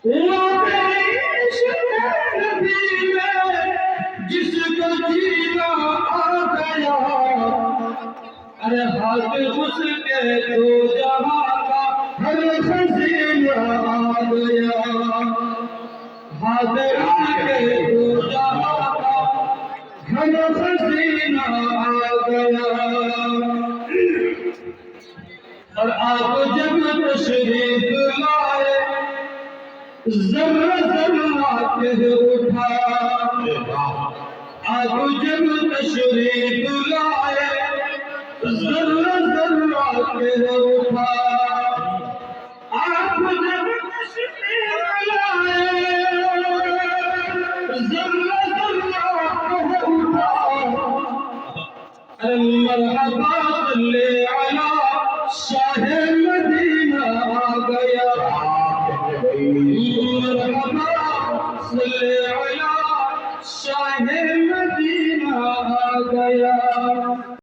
نبی میں جس کو جینا آ گیا، ارے ہاتھ اس کے دو جہاں کا ہر خزینہ آ گیا، ہاتھ اس کے دو جہاں کا ہر خزینہ آ گیا۔ اور آپ جب تشریف لائے ذرہ ذرہ کہ اٹھا، آپ جب تشریف لائے ذرہ ذرہ کہ اٹھا، آپ جب تشریف لائے ذرہ ذرہ کہ اٹھا، مرحبا صلی علی شاہ مدینہ آ گیا، مرحبا صلی علی شاہ مدینہ